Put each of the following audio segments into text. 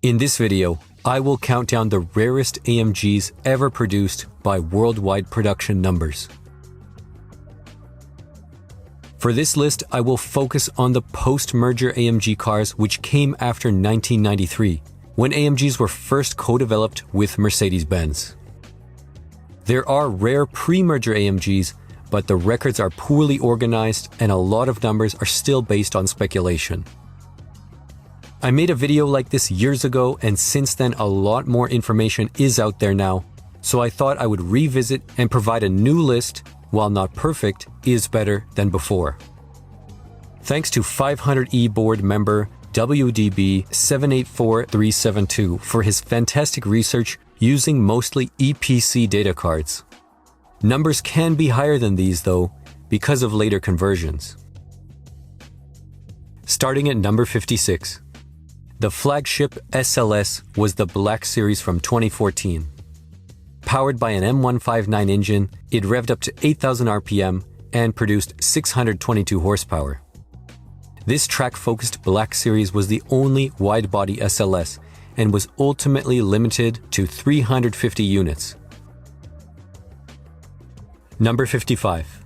In this video, I will count down the rarest AMGs ever produced by worldwide production numbers. For this list, I will focus on the post-merger AMG cars which came after 1993, when AMGs were first co-developed with Mercedes-Benz. There are rare pre-merger AMGs, but the records are poorly organized and a lot of numbers are still based on speculation. I made a video like this years ago, and since then a lot more information is out there now, so I thought I would revisit and provide a new list. While not perfect, is better than before. Thanks to 500E board member WDB784372 for his fantastic research using mostly EPC data cards. Numbers can be higher than these though, because of later conversions. Starting at number 56. The flagship SLS was the Black Series from 2014. Powered by an M159 engine, it revved up to 8,000 RPM and produced 622 horsepower. This track-focused Black Series was the only wide-body SLS and was ultimately limited to 350 units. Number 55.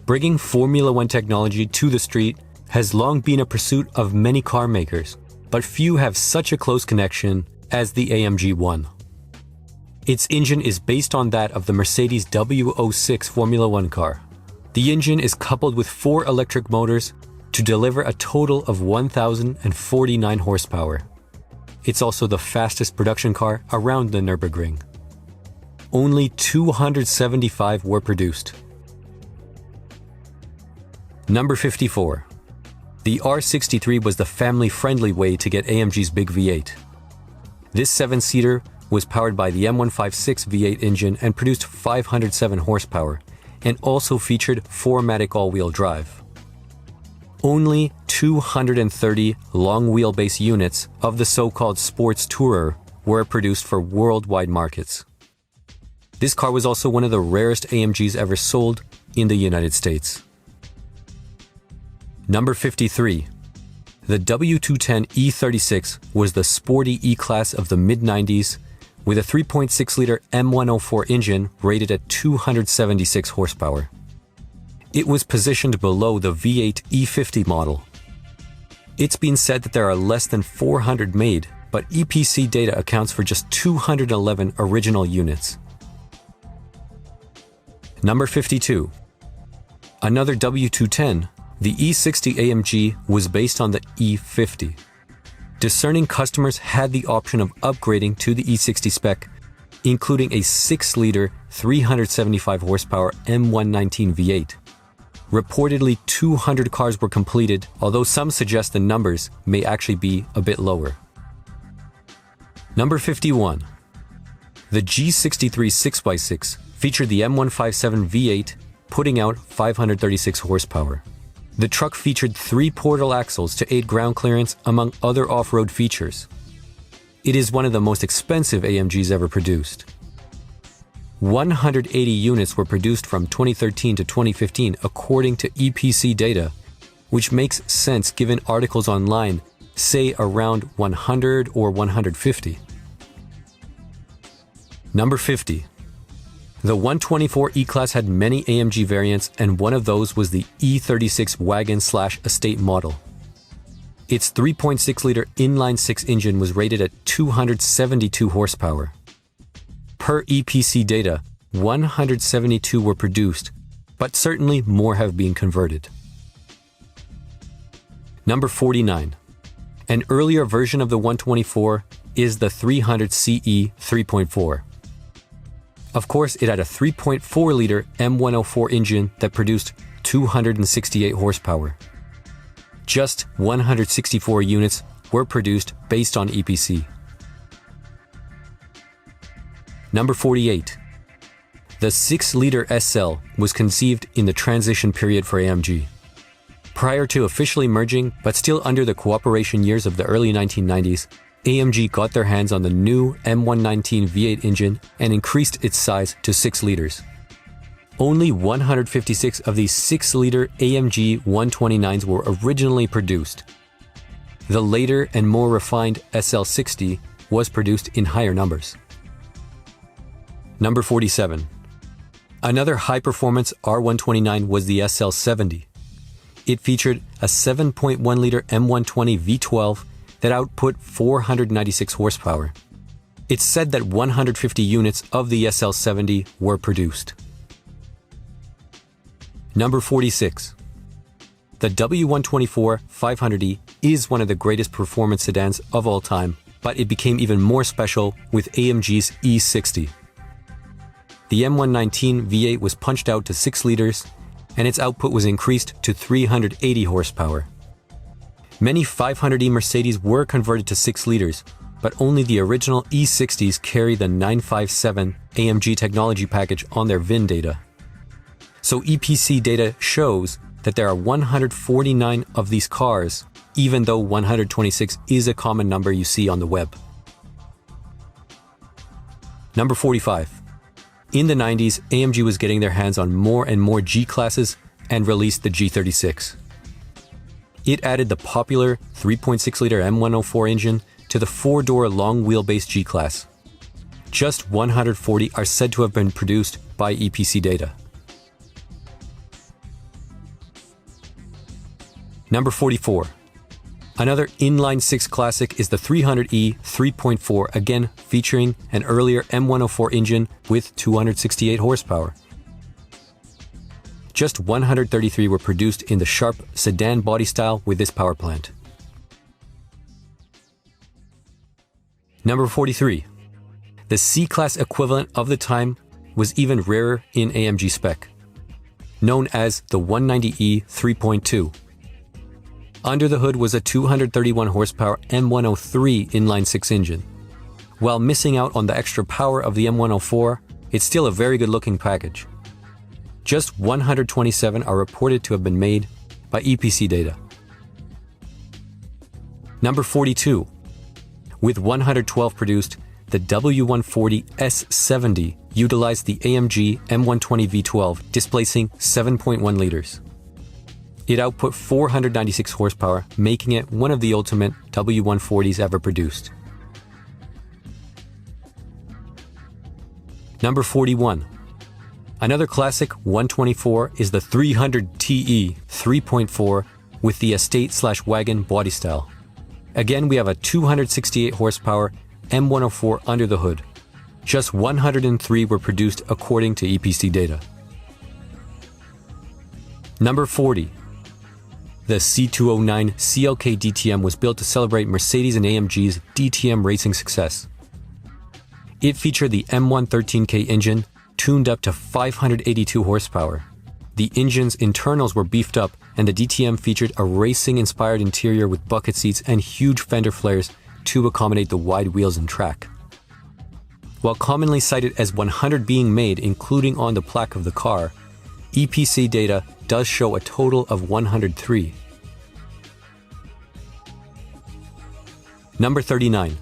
Bringing Formula One technology to the street has long been a pursuit of many car makers, but few have such a close connection as the AMG One. Its engine is based on that of the Mercedes W06 Formula One car. The engine is coupled with 4 electric motors to deliver a total of 1,049 horsepower. It's also the fastest production car around the Nürburgring. Only 275 were produced. Number 54. The R63 was the family-friendly way to get AMG's big V8. This 7-seater was powered by the M156 V8 engine and produced 507 horsepower, and also featured 4MATIC all-wheel drive. Only 230 long wheelbase units of the so-called sports tourer were produced for worldwide markets. This car was also one of the rarest AMGs ever sold in the United States. Number 53. The W210 E36 was the sporty E-Class of the mid-90s with a 3.6-liter M104 engine rated at 276 horsepower. It was positioned below the V8 E50 model. It's been said that there are less than 400 made, but EPC data accounts for just 211 original units. Number 52. Another W210, the E60 AMG, was based on the E50. Discerning customers had the option of upgrading to the E60 spec, including a 6-liter, 375 horsepower M119 V8. Reportedly, 200 cars were completed, although some suggest the numbers may actually be a bit lower. Number 51. The G36 6x6 featured the M157 V8, putting out 536 horsepower. The truck featured 3 portal axles to aid ground clearance, among other off-road features. It is one of the most expensive AMGs ever produced. 180 units were produced from 2013 to 2015 according to EPC data, which makes sense given articles online say around 100 or 150. Number 50. The 124 E-Class had many AMG variants, and one of those was the E36 wagon/estate model. Its 3.6-liter inline-6 engine was rated at 272 horsepower. Per EPC data, 172 were produced, but certainly more have been converted. Number 49. An earlier version of the 124 is the 300 CE 3.4. Of course, it had a 3.4-liter M104 engine that produced 268 horsepower. Just 164 units were produced based on EPC. Number 48. The 6-liter SL was conceived in the transition period for AMG. Prior to officially merging, but still under the cooperation years of the early 1990s, AMG got their hands on the new M119 V8 engine and increased its size to 6 liters. Only 156 of these 6-liter AMG 129s were originally produced. The later and more refined SL60 was produced in higher numbers. Number 47. Another high-performance R129 was the SL70. It featured a 7.1-liter M120 V12 that output 496 horsepower. It's said that 150 units of the SL70 were produced. Number 46. The W124 500e is one of the greatest performance sedans of all time, but it became even more special with AMG's E60. The M119 V8 was punched out to 6 liters, and its output was increased to 380 horsepower. Many 500e Mercedes were converted to 6 liters, but only the original E60s carry the 957 AMG technology package on their VIN data. So EPC data shows that there are 149 of these cars, even though 126 is a common number you see on the web. Number 45. In the 90s, AMG was getting their hands on more and more G-classes and released the G36. It added the popular 3.6-liter M104 engine to the 4-door long-wheelbase G-Class. Just 140 are said to have been produced by EPC data. Number 44. Another inline-6 classic is the 300e 3.4, again featuring an earlier M104 engine with 268 horsepower. Just 133 were produced in the sharp sedan body style with this power plant. Number 43. The C-Class equivalent of the time was even rarer in AMG spec, known as the 190e 3.2. Under the hood was a 231 horsepower M103 inline-6 engine. While missing out on the extra power of the M104, it's still a very good-looking package. Just 127 are reported to have been made by EPC data. Number 42. With 112 produced, the W140 S70 utilized the AMG M120 V12, displacing 7.1 liters. It output 496 horsepower, making it one of the ultimate W140s ever produced. Number 41. Another classic 124 is the 300TE 3.4 with the estate/wagon body style. Again, we have a 268 horsepower M104 under the hood. Just 103 were produced according to EPC data. Number 40. The C209 CLK DTM was built to celebrate Mercedes and AMG's DTM racing success. It featured the M113K engine, tuned up to 582 horsepower. The engine's internals were beefed up, and the DTM featured a racing-inspired interior with bucket seats and huge fender flares to accommodate the wide wheels and track. While commonly cited as 100 being made, including on the plaque of the car, EPC data does show a total of 103. Number 39.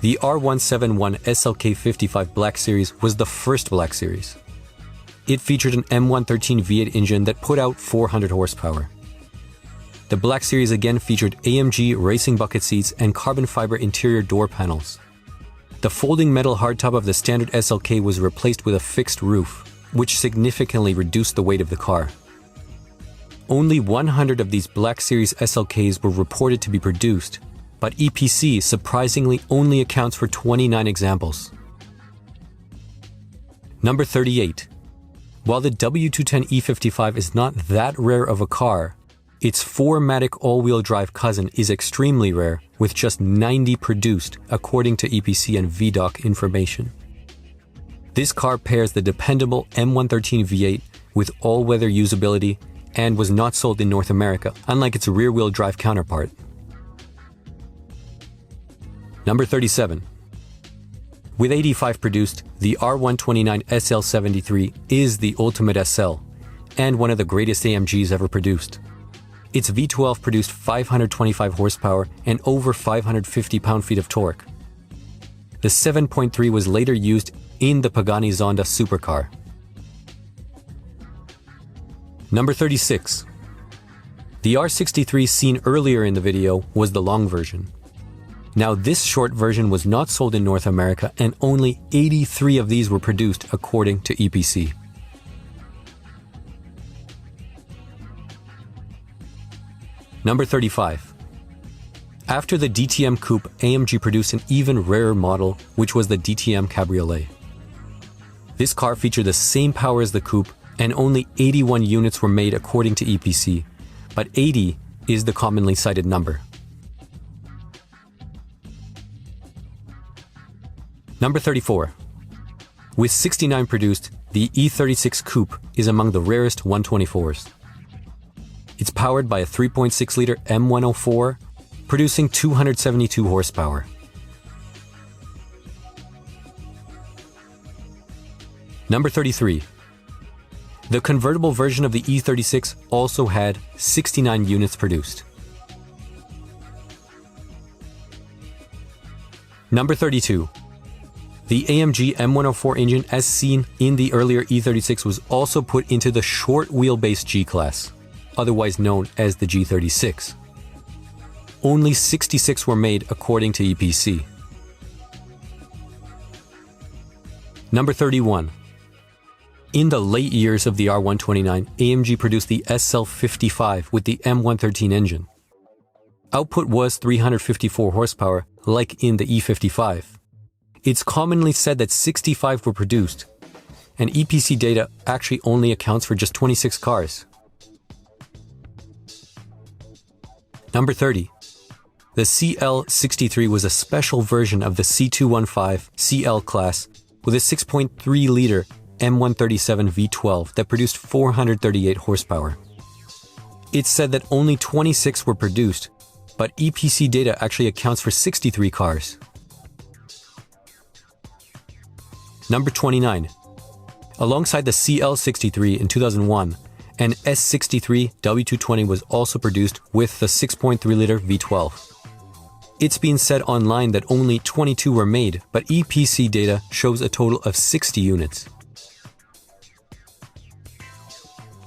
The R171 SLK Black Series was the first Black Series. It featured an M113 V8 engine that put out 400 horsepower. The Black Series again featured AMG racing bucket seats and carbon fiber interior door panels. The folding metal hardtop of the standard SLK was replaced with a fixed roof, which significantly reduced the weight of the car. Only 100 of these Black Series SLKs were reported to be produced, but EPC surprisingly only accounts for 29 examples. Number 38. While the W210 E55 is not that rare of a car, its 4MATIC all-wheel drive cousin is extremely rare, with just 90 produced according to EPC and VDOC information. This car pairs the dependable M113 V8 with all-weather usability and was not sold in North America, unlike its rear-wheel drive counterpart. Number 37. With 85 produced, the R129 SL73 is the ultimate SL, and one of the greatest AMGs ever produced. Its V12 produced 525 horsepower and over 550 pound-feet of torque. The 7.3 was later used in the Pagani Zonda supercar. Number 36. The R63 seen earlier in the video was the long version. Now this short version was not sold in North America and only 83 of these were produced according to EPC. Number 35. After the DTM Coupe, AMG produced an even rarer model, which was the DTM Cabriolet. This car featured the same power as the Coupe, and only 81 units were made according to EPC, but 80 is the commonly cited number. Number 34. With 69 produced, the E36 Coupe is among the rarest 124s. It's powered by a 3.6-liter M104, producing 272 horsepower. Number 33. The convertible version of the E36 also had 69 units produced. Number 32. The AMG M104 engine as seen in the earlier E36 was also put into the short wheelbase G-Class, otherwise known as the G36. Only 66 were made according to EPC. Number 31. In the late years of the R129, AMG produced the SL55 with the M113 engine. Output was 354 horsepower, like in the E55. It's commonly said that 65 were produced, and EPC data actually only accounts for just 26 cars. Number 30. The CL63 was a special version of the C209 CL class with a 6.3-liter M137 V12 that produced 438 horsepower. It's said that only 26 were produced, but EPC data actually accounts for 63 cars. Number 29. Alongside the CL63 in 2001, an S63 W220 was also produced with the 6.3-liter V12. It's been said online that only 22 were made, but EPC data shows a total of 60 units.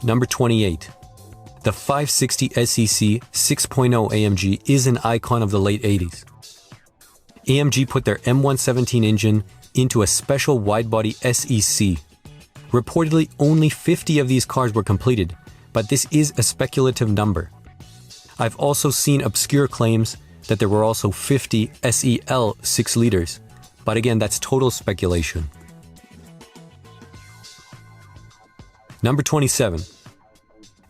Number 28. The 560 SEC 6.0 AMG is an icon of the late 80s. AMG put their M117 engine into a special wide-body SEC. Reportedly, only 50 of these cars were completed, but this is a speculative number. I've also seen obscure claims that there were also 50 SEL 6 liters, but again, that's total speculation. Number 27.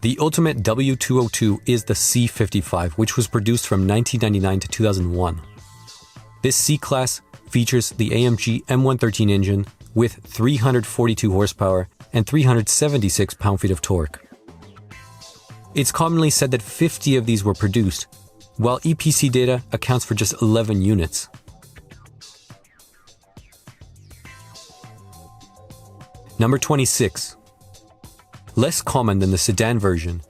The ultimate W202 is the C55, which was produced from 1999 to 2001. This C-Class features the AMG M113 engine with 342 horsepower and 376 pound-feet of torque. It's commonly said that 50 of these were produced, while EPC data accounts for just 11 units. Number 26. Less common than the sedan version,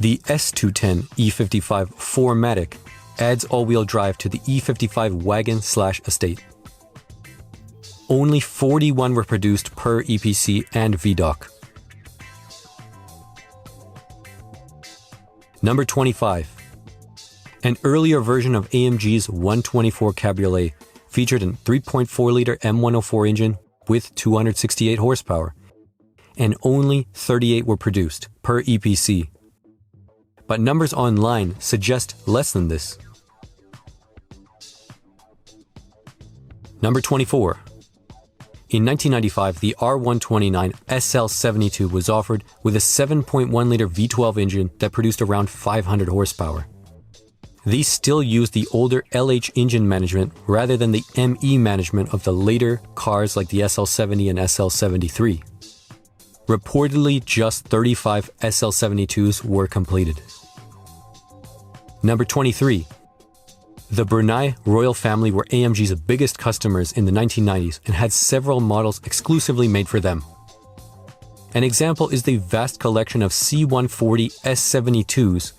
the S210 E55 4MATIC adds all-wheel drive to the E55 wagon/estate. Only 41 were produced per EPC and VDOC. Number 25. An earlier version of AMG's 124 Cabriolet featured a 3.4-liter M104 engine with 268 horsepower, and only 38 were produced per EPC. But numbers online suggest less than this. Number 24. In 1995, the R129 SL73 was offered with a 7.1-liter V12 engine that produced around 500 horsepower. These still used the older LH engine management rather than the ME management of the later cars like the SL70 and SL73. Reportedly, just 35 SL72s were completed. Number 23. The Brunei royal family were AMG's biggest customers in the 1990s and had several models exclusively made for them. An example is the vast collection of C140 S72s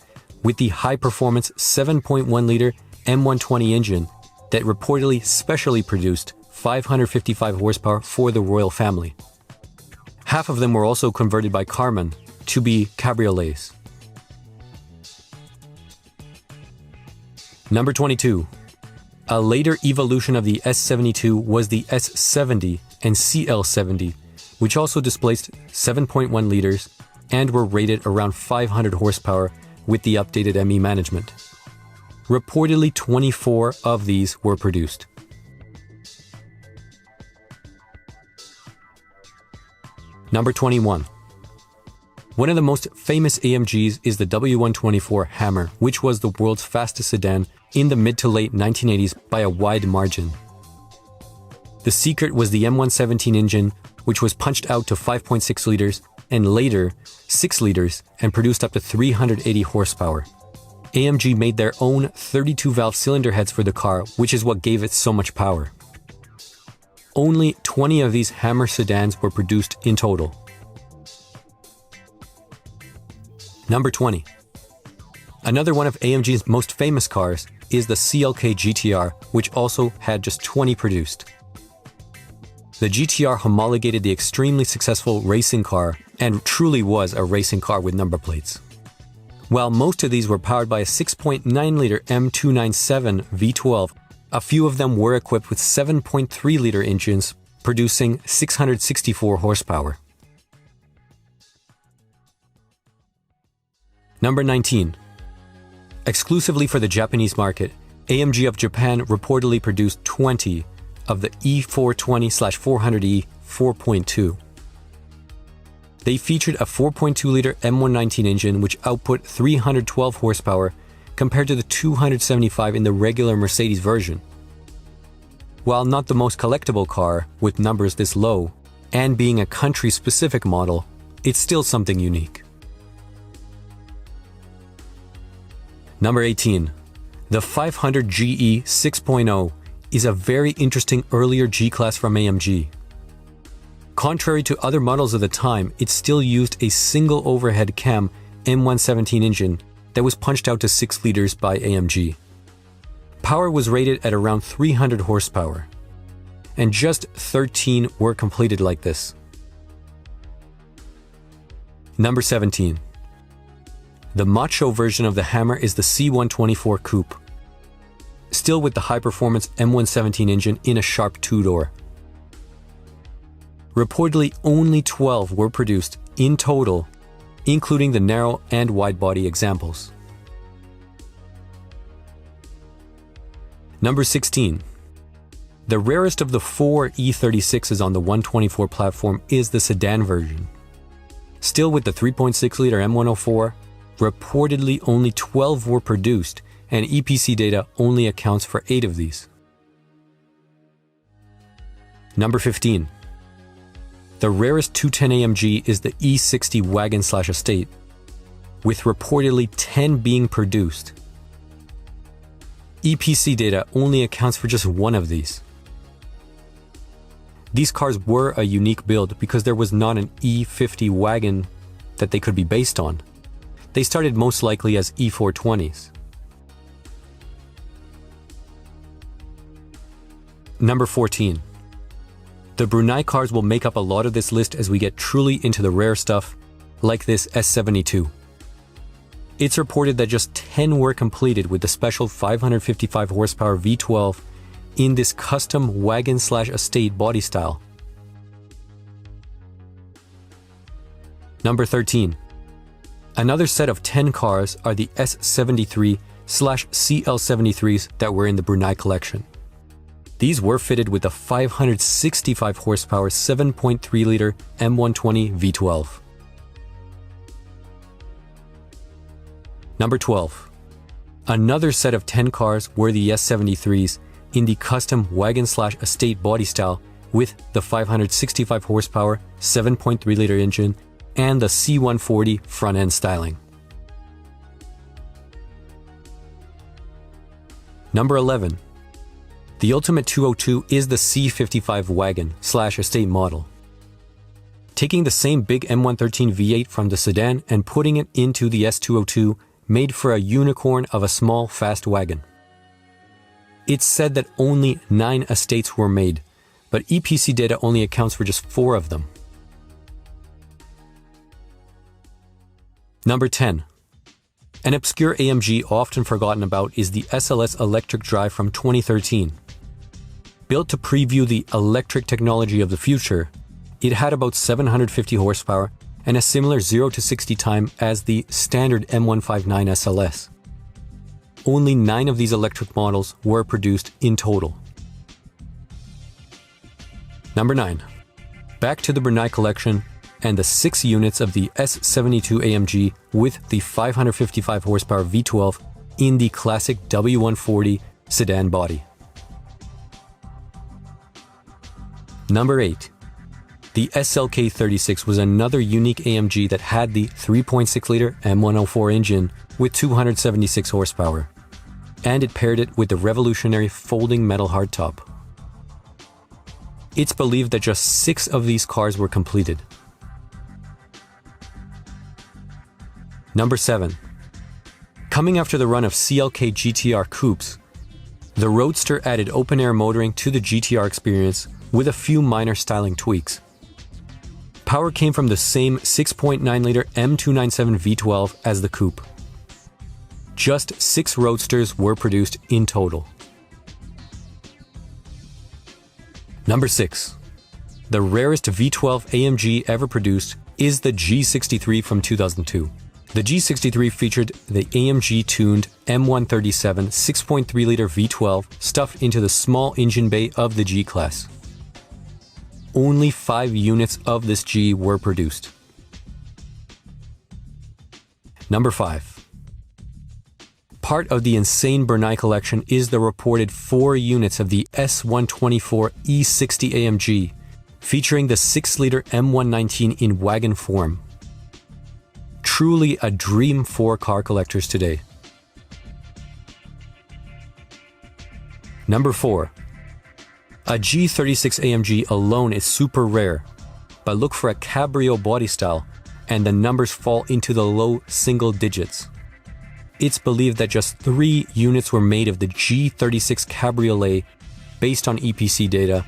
with the high-performance 7.1-liter M120 engine that reportedly specially produced 555 horsepower for the royal family. Half of them were also converted by Carman to be cabriolets. Number 22. A later evolution of the S72 was the S70 and CL70, which also displaced 7.1 liters and were rated around 500 horsepower with the updated ME management. Reportedly 24 of these were produced. Number 21. One of the most famous AMGs is the W124 Hammer, which was the world's fastest sedan in the mid to late 1980s by a wide margin. The secret was the M117 engine, which was punched out to 5.6 liters and later 6 liters and produced up to 380 horsepower. AMG made their own 32-valve cylinder heads for the car, which is what gave it so much power. Only 20 of these Hammer sedans were produced in total. Number 20. Another one of AMG's most famous cars is the CLK GTR, which also had just 20 produced. The GTR homologated the extremely successful racing car and truly was a racing car with number plates. While most of these were powered by a 6.9-liter M297 V12, a few of them were equipped with 7.3-liter engines, producing 664 horsepower. Number 19. Exclusively for the Japanese market, AMG of Japan reportedly produced 20 of the E420/400E 4.2. They featured a 4.2-liter M119 engine which output 312 horsepower compared to the 275 in the regular Mercedes version. While not the most collectible car with numbers this low, and being a country-specific model, it's still something unique. Number 18. The 500 GE 6.0 is a very interesting earlier G-Class from AMG. Contrary to other models of the time, it still used a single overhead cam M117 engine that was punched out to 6 liters by AMG. Power was rated at around 300 horsepower, and just 13 were completed like this. Number 17. The macho version of the Hammer is the C124 Coupe, still with the high-performance M117 engine in a sharp two-door. Reportedly, only 12 were produced in total, including the narrow and wide-body examples. Number 16. The rarest of the 4 E36s on the 124 platform is the sedan version. Still with the 3.6-liter M104, reportedly only 12 were produced, and EPC data only accounts for 8 of these. Number 15. The rarest 210 AMG is the E60 wagon/estate, with reportedly 10 being produced. EPC data only accounts for just 1 of these. These cars were a unique build because there was not an E50 wagon that they could be based on. They started most likely as E420s. Number 14. The Brunei cars will make up a lot of this list as we get truly into the rare stuff, like this S72. It's reported that just 10 were completed with the special 555 horsepower V12 in this custom wagon/estate body style. Number 13. Another set of 10 cars are the S73/CL73s that were in the Brunei collection. These were fitted with the 565 horsepower 7.3-liter M120 V12. Number 12. Another set of 10 cars were the S73s in the custom wagon/estate body style with the 565 horsepower 7.3-liter engine and the C140 front-end styling. Number 11. The ultimate 202 is the C55 wagon/estate model. Taking the same big M113 V8 from the sedan and putting it into the S202 made for a unicorn of a small, fast wagon. It's said that only 9 estates were made, but EPC data only accounts for just 4 of them. Number 10. An obscure AMG often forgotten about is the SLS Electric Drive from 2013. Built to preview the electric technology of the future, it had about 750 horsepower and a similar 0 to 60 time as the standard M159 SLS. Only 9 of these electric models were produced in total. Number 9. Back to the Brunei collection and the 6 units of the S73 AMG with the 555 horsepower V12 in the classic W140 sedan body. Number 8. The SLK 36 was another unique AMG that had the 3.6-liter M104 engine with 276 horsepower, and it paired it with the revolutionary folding metal hardtop. It's believed that just 6 of these cars were completed. Number 7. Coming after the run of CLK GTR coupes, the Roadster added open-air motoring to the GTR experience with a few minor styling tweaks. Power came from the same 6.9-liter M297 V12 as the coupe. Just 6 Roadsters were produced in total. Number 6. The rarest V12 AMG ever produced is the G63 from 2002. The G63 featured the AMG-tuned M137 6.3-liter V12 stuffed into the small engine bay of the G-Class. Only 5 units of this G were produced. Number 5. Part of the insane Brunei collection is the reported 4 units of the S124 E60 AMG, featuring the 6-liter M119 in wagon form. Truly a dream for car collectors today. Number 4. A G36 AMG alone is super rare, but look for a Cabrio body style and the numbers fall into the low single digits. It's believed that just 3 units were made of the G36 Cabriolet based on EPC data,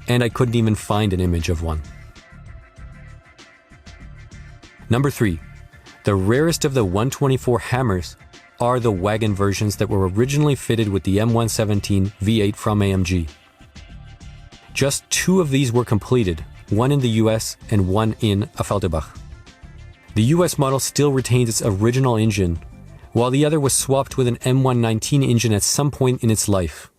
and I couldn't even find an image of one. Number 3. The rarest of the 124 Hammers are the wagon versions that were originally fitted with the M117 V8 from AMG. Just 2 of these were completed, one in the US and one in Affalterbach. The US model still retains its original engine, while the other was swapped with an M119 engine at some point in its life.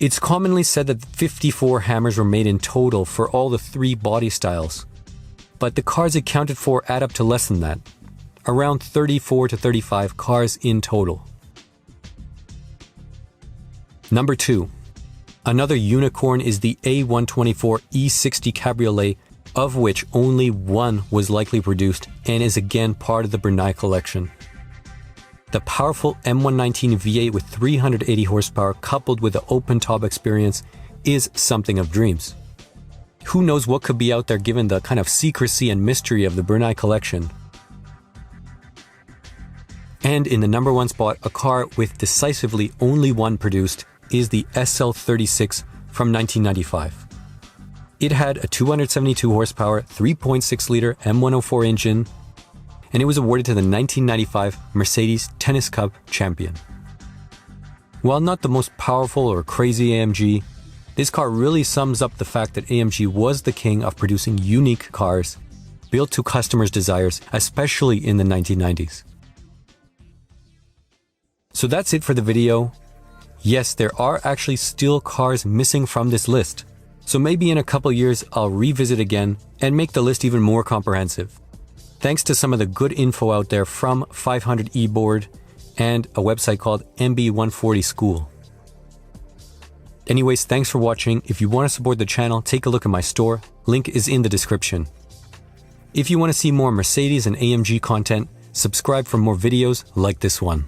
It's commonly said that 54 Hammers were made in total for all the 3 body styles, but the cars accounted for add up to less than that, around 34 to 35 cars in total. Number 2. Another unicorn is the A124 E60 Cabriolet, of which only 1 was likely produced and is again part of the Brunei collection. The powerful M119 V8 with 380 horsepower coupled with the open-top experience is something of dreams. Who knows what could be out there given the kind of secrecy and mystery of the Brunei collection. And in the number 1 spot, a car with decisively only 1 produced is the SL36 from 1995. It had a 272 horsepower 3.6-liter M104 engine, and it was awarded to the 1995 Mercedes Tennis Cup champion. While not the most powerful or crazy AMG, this car really sums up the fact that AMG was the king of producing unique cars built to customers' desires, especially in the 1990s. So that's it for the video. Yes, there are actually still cars missing from this list, so maybe in a couple years I'll revisit again and make the list even more comprehensive. Thanks to some of the good info out there from 500eBoard and a website called MB140 School. Anyways, thanks for watching. If you want to support the channel, take a look at my store. Link is in the description. If you want to see more Mercedes and AMG content, subscribe for more videos like this one.